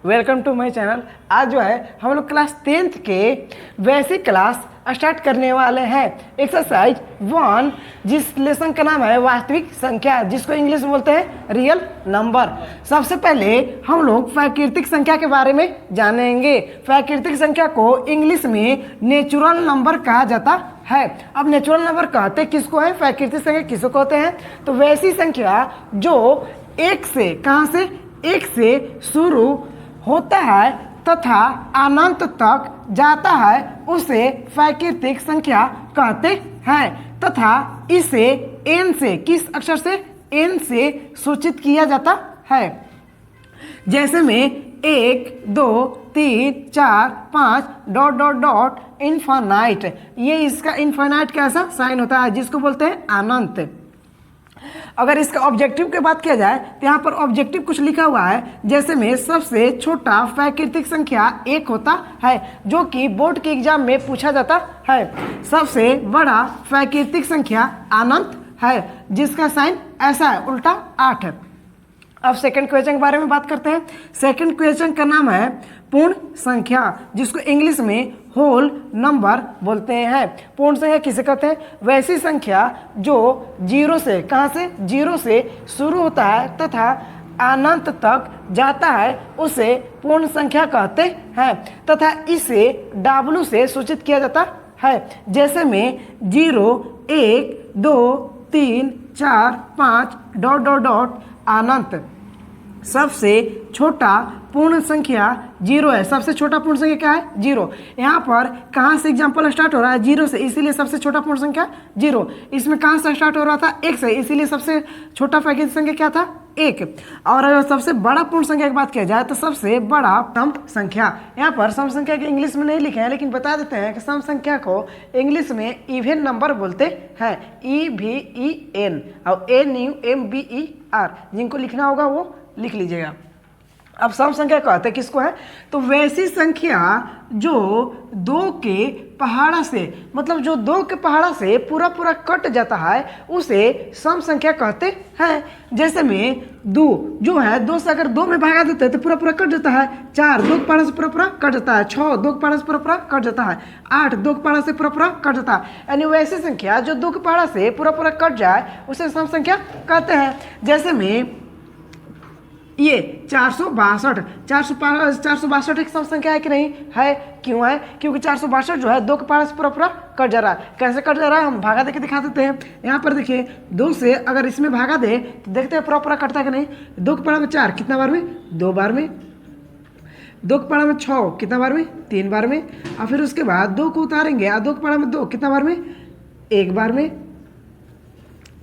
Welcome to my channel. आज जो है हम लोग क्लास 10th के बेसिक क्लास स्टार्ट करने वाले हैं। एक्सरसाइज 1 जिस लेसन का नाम है वास्तविक संख्या, जिसको इंग्लिश में बोलते हैं रियल नंबर। सबसे पहले हम लोग प्राकृतिक संख्या के बारे में जानेंगे। प्राकृतिक संख्या को इंग्लिश में नेचुरल नंबर कहा जाता है। अब नेचुरल नंबर कहते किसको है, प्राकृतिक संख्या किसको कहते हैं? तो वैसी संख्या जो एक से, कहाँ से, एक से शुरू होता है तथा अनंत तक जाता है उसे प्राकृतिक संख्या कहते हैं तथा इसे n से, किस अक्षर से, n से सूचित किया जाता है। जैसे में 1 2 3 4 5 डॉट डॉट डॉट इनफाइनाइट, ये इसका इनफाइनाइट कैसा साइन होता है जिसको बोलते हैं अनंत। अगर इसका ऑब्जेक्टिव की बात किया जाए तो यहाँ पर ऑब्जेक्टिव कुछ लिखा हुआ है। जैसे में सबसे छोटा प्राकृतिक संख्या 1 होता है, जो कि बोर्ड के एग्जाम में पूछा जाता है। सबसे बड़ा प्राकृतिक संख्या अनंत है, जिसका साइन ऐसा है, उल्टा 8 है। अब सेकंड क्वेश्चन के बारे में बात करते हैं। सेकंड क्वेश्चन का नाम है पूर्ण संख्या, जिसको इंग्लिश में होल नंबर बोलते हैं। पूर्ण संख्या किसे कहते हैं? वैसी संख्या जो 0 से, कहाँ से, 0 से शुरू होता है तथा अनंत तक जाता है उसे पूर्ण संख्या कहते हैं तथा इसे W से सूचित किया जाता है। जैसे में 0 1 2 3 4 5 डॉट डॉट डॉट अनंत। सबसे छोटा पूर्ण संख्या 0 है। सबसे छोटा पूर्ण संख्या क्या है? 0। यहाँ पर कहाँ से एग्जाम्पल स्टार्ट हो रहा है? 0 से, इसीलिए सबसे छोटा पूर्ण संख्या 0। इसमें कहाँ से स्टार्ट हो रहा था? 1 से, इसीलिए सबसे छोटा प्राकृतिक संख्या क्या था? 1। और अगर सबसे बड़ा पूर्ण संख्या की बात किया जाए तो सबसे बड़ा सम संख्या, यहाँ पर सम संख्या के इंग्लिश में नहीं लिखे हैं, लेकिन बता देते हैं कि सम संख्या को इंग्लिश में इवन नंबर बोलते हैं। EVEN और NUMBER, जिनको लिखना होगा वो लिख लीजिएगा। अब सम संख्या कहते हैं किसको है? तो वैसी संख्या जो 2 के पहाड़ा से, मतलब जो 2 के पहाड़ा से पूरा पूरा कट जाता है उसे सम संख्या कहते हैं। जैसे में 2 जो है, 2 से अगर 2 में भागा देते हैं तो पूरा पूरा कट जाता है। 4 2 के पहाड़ा से पूरा पूरा कट जाता है। 6 2 के पहाड़ा से पूरा पूरा कट जाता है। 8 2 के पहाड़ा से पूरा पूरा कट जाता है। यानी वैसी संख्या जो 2 के पहाड़ा से पूरा पूरा कट जाए उसे सम संख्या कहते हैं। जैसे में ये 462 एक सम संख्या है कि नहीं है? क्यों है? क्योंकि 462 जो है 2 के पहाड़ा से पूरा पूरा कट जा रहा है। कैसे कट जा रहा है हम भागा दे के दिखा देते हैं। यहाँ पर देखिए 2 से अगर इसमें भागा दे तो देखते हैं पूरा पूरा कटता है कि नहीं। 2 के पहाड़ा में 4 कितना बार में? 2 बार में। 2 के पहाड़ा में 6 कितना बार में? 3 बार में। और फिर उसके बाद 2 को उतारेंगे और 2 के पहाड़ा में 2 कितना बार में? 1 बार में।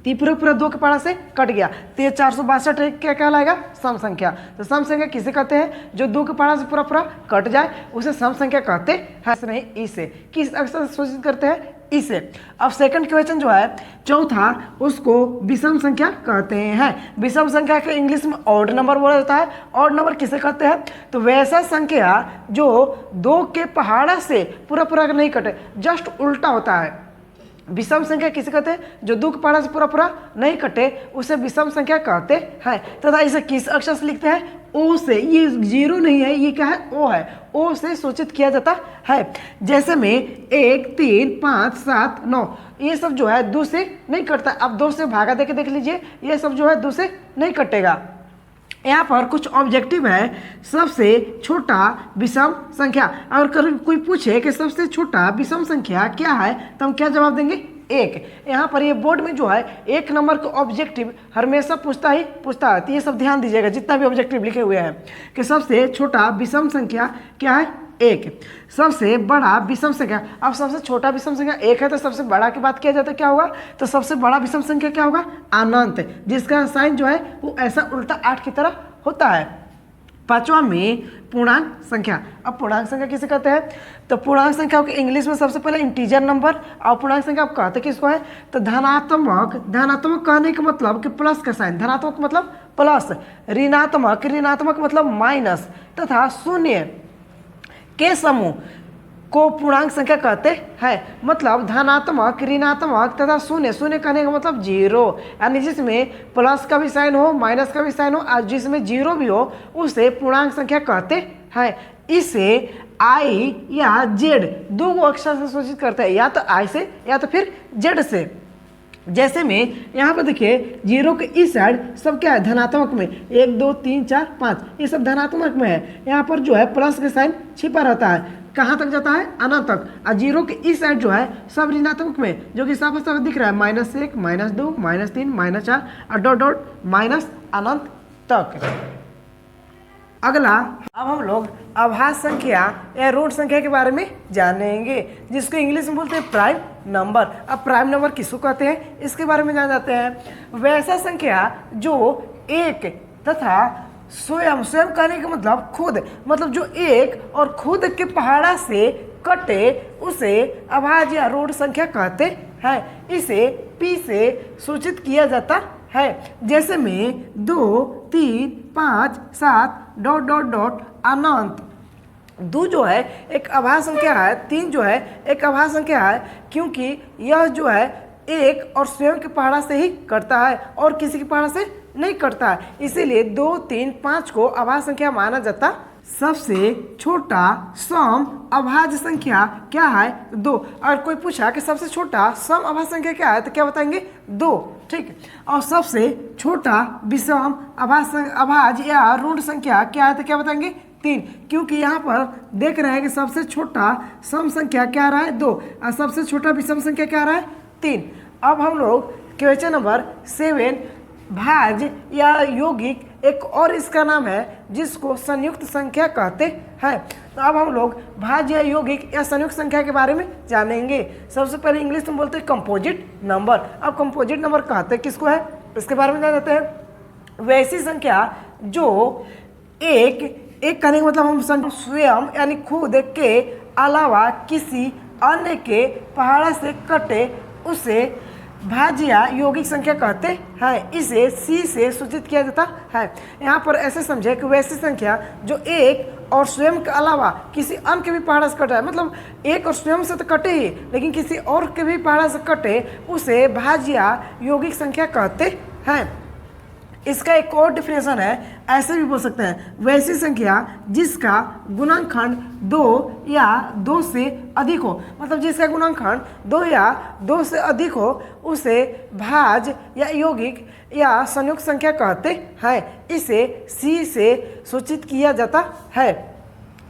पूरा पूरा 2 के पहाड़ा से कट गया तो ये 462 क्या कहलाएगा? सम संख्या। तो सम संख्या किसे कहते हैं? जो 2 के पहाड़ा से पूरा पूरा कट जाए उसे सम संख्या कहते हैं। नहीं, इसे किस अक्षर से सूचित करते हैं? इसे। अब सेकंड क्वेश्चन जो है चौथा, उसको विषम संख्या कहते हैं। विषम संख्या के इंग्लिश में ऑड नंबर बोला जाता है। ऑड नंबर किसे कहते हैं? तो वैसा संख्या जो 2 के पहाड़ा से पूरा पूरा नहीं कटे, जस्ट उल्टा होता है। विषम संख्या किसे कहते हैं? जो 2 के पहाड़ा से पूरा पूरा नहीं कटे उसे विषम संख्या कहते हैं तथा इसे किस अक्षर से लिखते हैं? ओ से। ये 0 नहीं है, ये क्या है? ओ है। ओ से सूचित किया जाता है। जैसे में 1 3 5 7 9, ये सब जो है 2 से नहीं कटता। अब 2 से भागा दे के देख लीजिए, ये सब जो है 2 से नहीं कटेगा। यहाँ पर कुछ ऑब्जेक्टिव है। सबसे छोटा विषम संख्या, अगर कोई पूछे कि सबसे छोटा विषम संख्या क्या है तो हम क्या जवाब देंगे? 1। यहाँ पर ये बोर्ड में जो है 1 नंबर का ऑब्जेक्टिव हमेशा पूछता है। तो ये सब ध्यान दीजिएगा जितना भी ऑब्जेक्टिव लिखे हुए हैं कि सबसे छोटा विषम संख्या क्या है? 1। सबसे बड़ा विषम संख्या, अब सबसे छोटा विषम संख्या 1 है तो सबसे बड़ा की बात किया जाए तो क्या होगा? तो सबसे बड़ा विषम संख्या क्या होगा? अनंत, जिसका साइन जो है वो ऐसा उल्टा 8 की तरह होता है। पांचवा में पूर्णांक संख्या। अब पूर्णांक संख्या किसे कहते हैं? तो पूर्णांक संख्या को इंग्लिश में सबसे पहले इंटीजर नंबर, और पूर्णांक संख्या आप कहते किसको है? तो धनात्मक। धनात्मक कहने का मतलब कि प्लस का साइन, धनात्मक मतलब प्लस, ऋणात्मक, ऋणात्मक मतलब माइनस, तथा शून्य के समूह। को पूर्णांक संख्या कहते हैं। मतलब धनात्मक, ऋणात्मक तथा शून्य, शून्य कहने का मतलब जीरो, यानी जिसमें प्लस का भी साइन हो, माइनस का भी साइन हो और जिसमें जीरो भी हो उसे पूर्णांक संख्या कहते हैं। इसे आई या जेड दो अक्षर से सूचित करते हैं, या तो आई से या तो फिर जेड से। जैसे में यहाँ पर देखिए जीरो के इस साइड सब क्या है धनात्मक में, 1 2 3 4 5 ये सब धनात्मक में है। यहाँ पर जो है प्लस का साइन छिपा रहता है, कहाँ तक जाता है अनंत तक। और जीरो के इस साइड जो है सब ऋणात्मक में, जो कि साफ साफ दिख रहा है -1 -2 -3 -4 और डॉट डॉट माइनस अनंत तक। अगला अब हम लोग अभाज्य संख्या या रूट संख्या के बारे में जानेंगे, जिसको इंग्लिश में बोलते हैं प्राइम नंबर। अब प्राइम नंबर किसको कहते हैं इसके बारे में जान जाते हैं। वैसा संख्या जो एक तथा स्वयं, स्वयं कहने का मतलब खुद, मतलब जो एक और खुद के पहाड़ा से कटे उसे अभाज्य या रूट संख्या कहते हैं। इसे P से सूचित किया जाता है। जैसे में 2 3 5 7 डॉट डॉट डॉट अनंत। 2 जो है एक अभाज्य संख्या है, 3 जो है एक अभाज्य संख्या है, क्योंकि यह जो है एक और स्वयं के पहाड़ा से ही कटता है और किसी के पहाड़ा से नहीं कटता है, इसीलिए 2 3 5 को अभाज्य संख्या माना जाता। सबसे छोटा सम अभाज्य संख्या क्या है 2। अगर कोई पूछा कि सबसे छोटा सम अभाज्य संख्या क्या है तो क्या बताएंगे 2, ठीक। और सबसे छोटा विषम अभाज्य या ऋण संख्या क्या है तो क्या बताएंगे 3, क्योंकि यहाँ पर देख रहे हैं कि सबसे छोटा सम संख्या क्या रहा है 2 और सबसे छोटा विषम संख्या क्या रहा है 3। अब हम लोग क्वेश्चन नंबर 7 भाज्य या यौगिक एक और इसका नाम है जिसको संयुक्त संख्या कहते हैं। तो अब हम लोग भाज्य या यौगिक या संयुक्त संख्या के बारे में जानेंगे। सबसे पहले इंग्लिश में बोलते हैं कंपोजिट नंबर। अब कंपोजिट नंबर कहते हैं किसको है इसके बारे में जान जाते हैं। वैसी संख्या जो एक कहने का मतलब हम स्वयं यानी खुद के अलावा किसी अन्य के पहाड़ा से कटे उसे भाज्य या यौगिक संख्या कहते हैं। इसे C से सूचित किया जाता है। यहाँ पर ऐसे समझे कि वैसी संख्या जो एक और स्वयं के अलावा किसी अन्य के भी पहाड़ा से कटा है, मतलब एक और स्वयं से तो कटे ही लेकिन किसी और के भी पहाड़ा से कटे उसे भाज्य या यौगिक संख्या कहते हैं। इसका एक और डिफिनेशन है, ऐसे भी बोल सकते हैं वैसी संख्या जिसका गुणनखंड 2 या 2 से अधिक हो, मतलब जिसका गुणनखंड 2 या 2 से अधिक हो उसे भाज्य या यौगिक या संयुक्त संख्या कहते हैं। इसे C से सूचित किया जाता है।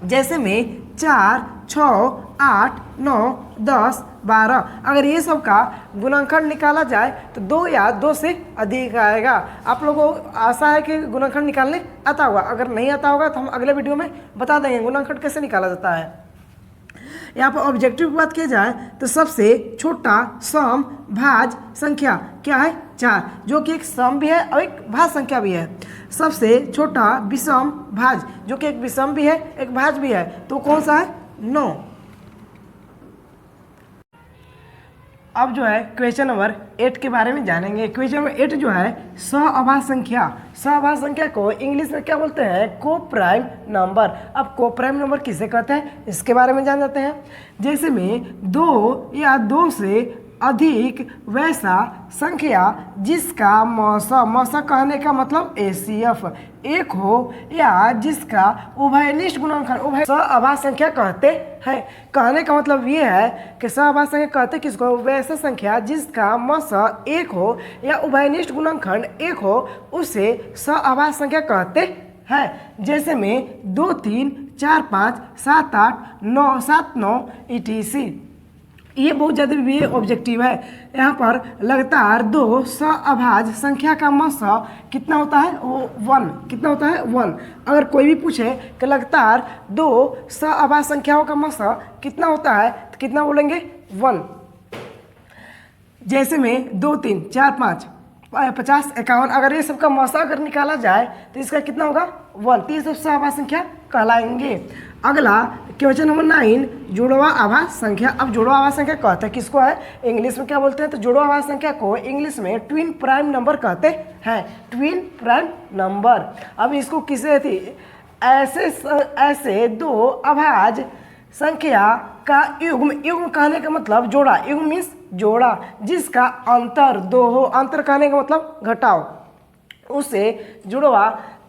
जैसे में 4 6 8 9 10 12, अगर ये सब का गुणनखंड निकाला जाए तो 2 या 2 से अधिक आएगा। आप लोगों को आशा है कि गुणनखंड निकालने आता होगा, अगर नहीं आता होगा तो हम अगले वीडियो में बता देंगे गुणनखंड कैसे निकाला जाता है। यहाँ पर ऑब्जेक्टिव की बात की जाए तो सबसे छोटा सम भाज्य संख्या क्या है 4, जो कि एक सम भी है और एक भाज्य संख्या भी है। सबसे छोटा विषम भाज्य जो कि एक विषम भी है एक भाज्य भी है, तो कौन सा है 9। अब जो है क्वेश्चन नंबर 8 के बारे में जानेंगे। क्वेश्चन नंबर 8 जो है सहअभाज्य संख्या। सहअभाज्य संख्या को इंग्लिश में क्या बोलते हैं को प्राइम नंबर। अब को प्राइम नंबर किसे कहते हैं इसके बारे में जान जाते हैं। जैसे में 2 या 2 से अधिक वैसा संख्या जिसका मौसा कहने का मतलब ACF 1 हो या जिसका उभयनिष्ठ गुणनखंड उभय सहअभाज्य संख्या कहते हैं। कहने का मतलब ये है कि सहअभाज्य संख्या कहते किसको वैसा संख्या जिसका मौसा 1 हो या उभयनिष्ठ गुणनखंड 1 हो उसे सहअभाज्य संख्या कहते हैं। जैसे में 2 3 4 5 7 8 9 7 9 etc। ये बहुत ज़्यादा भी ऑब्जेक्टिव है। यहाँ पर लगातार 2 सहअभाज्य संख्या का मौसा कितना होता है वो 1, कितना होता है 1। अगर कोई भी पूछे कि लगातार 2 सहअभाज्य संख्याओं का मौसा कितना होता है तो कितना बोलेंगे 1। जैसे में 2 3 4 5 50 51, अगर ये सबका मौसा अगर निकाला जाए तो इसका कितना होगा 1, तो ये सब सहअभाज्य संख्या कहलाएंगे। अगला क्वेश्चन नंबर 9 जुड़वा आभाज्य संख्या। अब जुड़वा आभाज्य संख्या कहते हैं किसको है इंग्लिश में क्या बोलते हैं तो जुड़वा आभाज्य संख्या को इंग्लिश में ट्विन प्राइम नंबर कहते हैं। Twin prime number. अब इसको किसे थी ऐसे 2 अभाज्य संख्या का युग्म, युग्म कहने का मतलब जोड़ा, युग्म मीन्स जोड़ा, जिसका अंतर दो हो, अंतर कहने का मतलब घटाओ, उसे जुड़वा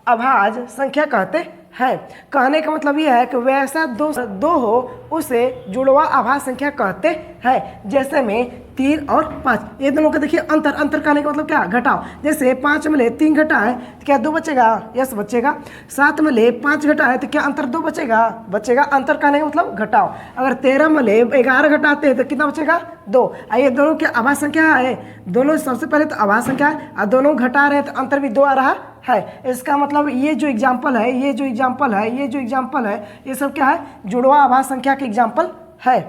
अभाज्य संख्या कहते हैं। कहने का मतलब यह है कि वैसा दो हो उसे जुड़वा अभाज्य संख्या कहते हैं। जैसे में 3 और 5, ये दोनों का देखिए अंतर, अंतर कहने का मतलब क्या, घटाओ। जैसे 5 में ले 3 घटाए तो क्या 2 बचेगा, यस बचेगा। 7 में ले 5 घटाए तो क्या अंतर 2 बचेगा, बचेगा। अंतर कहने का मतलब घटाओ। अगर 13 में ले 11 घटाते हैं तो कितना बचेगा, 2। ये दोनों की अभाज्य संख्या है, दोनों सबसे पहले तो अभाज्य संख्या है और दोनों घटा रहे हैं तो अंतर भी 2 आ रहा है। इसका मतलब ये जो एग्जाम्पल है, ये जो एग्जाम्पल है, ये जो एग्जाम्पल है, ये सब क्या है, जुड़वा अभाज्य संख्या के एग्जाम्पल है।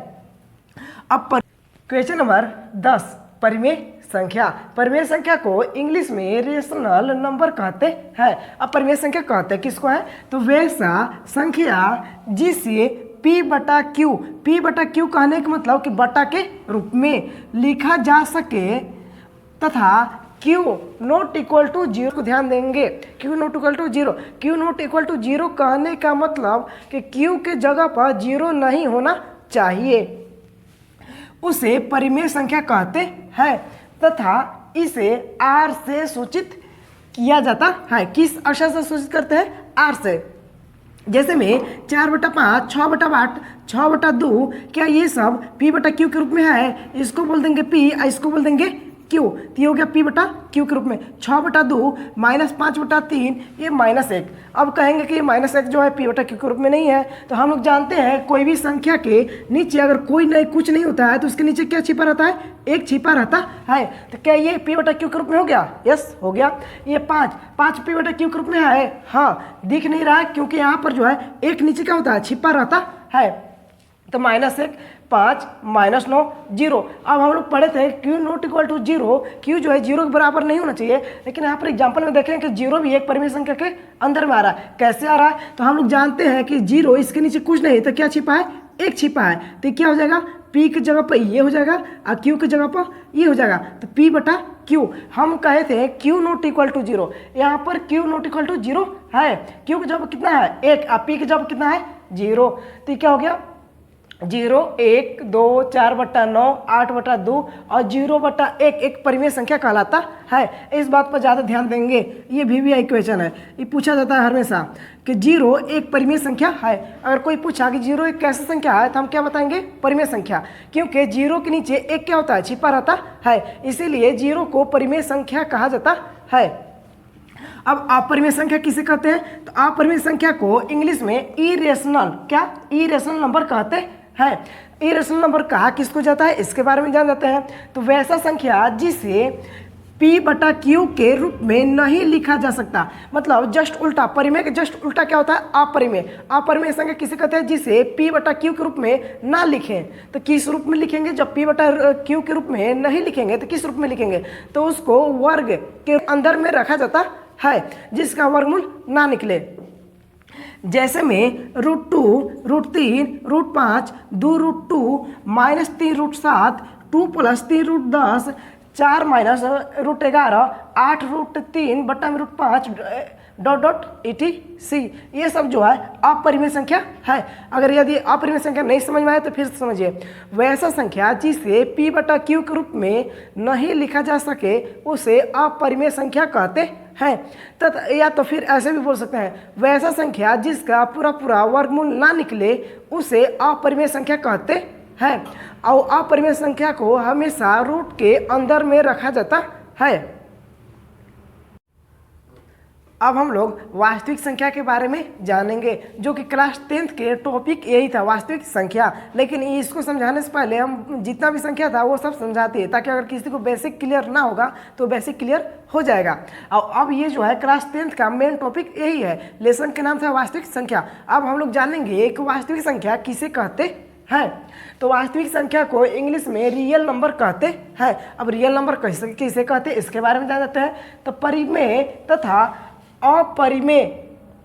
अब क्वेश्चन नंबर 10, परिमेय संख्या। परिमेय संख्या को इंग्लिश में रेशनल नंबर कहते हैं। अब परिमेय संख्या कहते हैं किसको है, तो वैसा संख्या जिसे P बटा Q, P बटा Q कहने का मतलब कि बटा के रूप में लिखा जा सके तथा Q नॉट इक्वल टू 0 को ध्यान देंगे, Q not equal to 0, Q not equal to 0 कहने का मतलब कि Q के जगह पर 0 नहीं होना चाहिए, उसे परिमेय संख्या कहते हैं तथा इसे R से सूचित किया जाता है। किस अक्षर से सूचित करते हैं, R से। जैसे में 4/5, 6/8, 6/2, क्या ये सब P बटा Q के रूप में है, इसको बोल देंगे P और इसको बोल देंगे Q, तो ये हो गया P बटा Q के रूप में। 6/2 माइनस 5/3, ये -1। अब कहेंगे कि ये -1 जो है P बटा Q के रूप में नहीं है, तो हम लोग जानते हैं कोई भी संख्या के नीचे अगर कोई नहीं कुछ नहीं होता है तो उसके नीचे क्या छिपा रहता है, 1 छिपा रहता है। तो क्या ये P बटा Q के रूप में हो गया, यस हो गया। ये 5 P बटा Q के रूप में है, हाँ दिख नहीं रहा है क्योंकि यहाँ पर जो है 1 नीचे क्या होता है, छिपा रहता है। तो -1, 5, -9, 0। अब हम लोग पढ़े थे Q not equal to 0, Q जो है 0 के बराबर नहीं होना चाहिए, लेकिन यहाँ पर एग्जाम्पल में देखें कि 0 भी एक परिमेय संख्या के अंदर में आ रहा है। कैसे आ रहा है, तो हम लोग जानते हैं कि 0 इसके नीचे कुछ नहीं, तो क्या छिपा है, 1 छिपा है, तो क्या हो जाएगा, P की जगह पर ये हो जाएगा और Q की जगह पर ये हो जाएगा, तो P बटा Q। हम कहे थे Q नॉट इक्वल टू 0, यहाँ पर Q नॉट इक्वल टू 0 है, Q की जगह कितना है, 1 और P की जगह कितना है, 0। तो क्या हो गया, 0, 1, 2, 4/9, 8/2 और 0/1 एक परिमेय संख्या कहलाता है। इस बात पर ज़्यादा ध्यान देंगे, ये VVI क्वेश्चन है, ये पूछा जाता है हमेशा कि 0 एक परिमेय संख्या है। अगर कोई पूछा कि 0 एक कैसी संख्या है तो हम क्या बताएंगे, परिमेय संख्या, क्योंकि 0 के नीचे 1 क्या होता है, छिपा रहता है, इसीलिए 0 को परिमेय संख्या कहा जाता है। अब अपरिमेय संख्या किसे कहते हैं, तो अपरिमेय संख्या को इंग्लिश में इरेशनल, क्या इरेशनल नंबर कहते हैं। इरेशनल नंबर कहा किसको जाता है, इसके बारे में जान जाते हैं। तो वैसा संख्या जिसे P बटा Q के रूप में नहीं लिखा जा सकता, मतलब जस्ट उल्टा, परिमेय के जस्ट उल्टा क्या होता है, अपरिमेय। अपरिमेय संख्या किसे कहते हैं, जिसे P बटा Q के रूप में ना लिखें, तो किस रूप में लिखेंगे, जब P बटा Q के रूप में नहीं लिखेंगे तो किस रूप में लिखेंगे, तो उसको वर्ग के अंदर में रखा जाता है जिसका वर्गमूल ना निकले। जैसे में √2, √3, √5, 2√2, -3 √7, 2 + 3 √10, 4 - √11, 8 √3 बटा में √5 ... etc। ये सब जो है अपरिमेय संख्या है। अगर यदि अपरिमेय संख्या नहीं समझ में आए तो फिर समझिए, वैसा संख्या जिसे P बटा Q के रूप में नहीं लिखा जा सके उसे अपरिमेय संख्या कहते हैं। तथा या तो फिर ऐसे भी बोल सकते हैं, वैसा संख्या जिसका पूरा वर्गमूल ना निकले उसे अपरिमेय संख्या कहते हैं। और अपरिमेय संख्या को हमेशा रूट के अंदर में रखा जाता है। अब हम लोग वास्तविक संख्या के बारे में जानेंगे, जो कि क्लास 10th के टॉपिक यही था, वास्तविक संख्या। लेकिन इसको समझाने से पहले हम जितना भी संख्या था वो सब समझाते हैं, ताकि अगर किसी को बेसिक क्लियर ना होगा तो बेसिक क्लियर हो जाएगा। और अब ये जो है क्लास 10th का मेन टॉपिक यही है, लेसन के नाम था वास्तविक संख्या। अब हम लोग जानेंगे कि वास्तविक संख्या किसे कहते हैं। तो वास्तविक संख्या को इंग्लिश में रियल नंबर कहते हैं। अब रियल नंबर किसे कहते हैं इसके बारे में जान जाते हैं। तो परिमेय तथा अपरिमेय,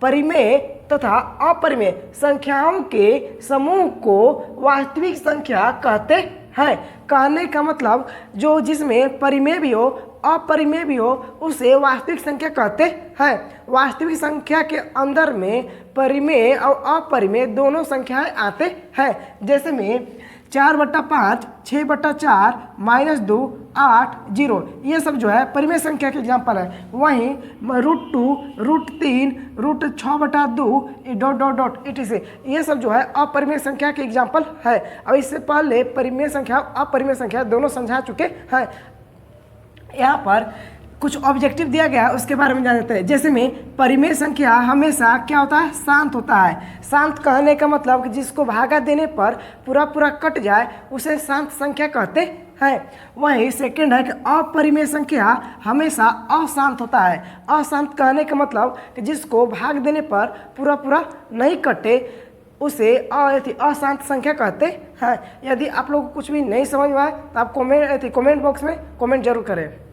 परिमेय तथा अपरिमेय संख्याओं के समूह को वास्तविक संख्या कहते है। कहने का मतलब जो जिसमें परिमेय भी हो अपरिमेय भी हो उसे वास्तविक संख्या कहते हैं। वास्तविक संख्या के अंदर में परिमेय और अपरिमेय दोनों संख्याएं आते हैं। जैसे में 4/5, 6/4, -2, 8, 0 ये सब जो है परिमेय संख्या के एग्जाम्पल है। वहीं √2, √3, √6/2 डॉट डॉट डॉट etc ये सब जो है अपरिमेय संख्या के एग्जाम्पल है। अब इससे पहले परिमेय संख्या अपरिमेय संख्या दोनों समझा चुके हैं। यहाँ पर कुछ ऑब्जेक्टिव दिया गया है उसके बारे में जान लेते हैं। जैसे में परिमेय संख्या हमेशा क्या होता है, शांत होता है। शांत कहने का मतलब कि जिसको भागा देने पर पूरा पूरा कट जाए उसे शांत संख्या कहते हैं। वहीं सेकंड है कि अपरिमेय संख्या हमेशा अशांत होता है। अशांत कहने का मतलब कि जिसको भाग देने पर पूरा पूरा नहीं कटे उसे अशांत संख्या कहते हैं। यदि आप लोग को कुछ भी नहीं समझ में आए तो आप कमेंट बॉक्स में कमेंट जरूर करें।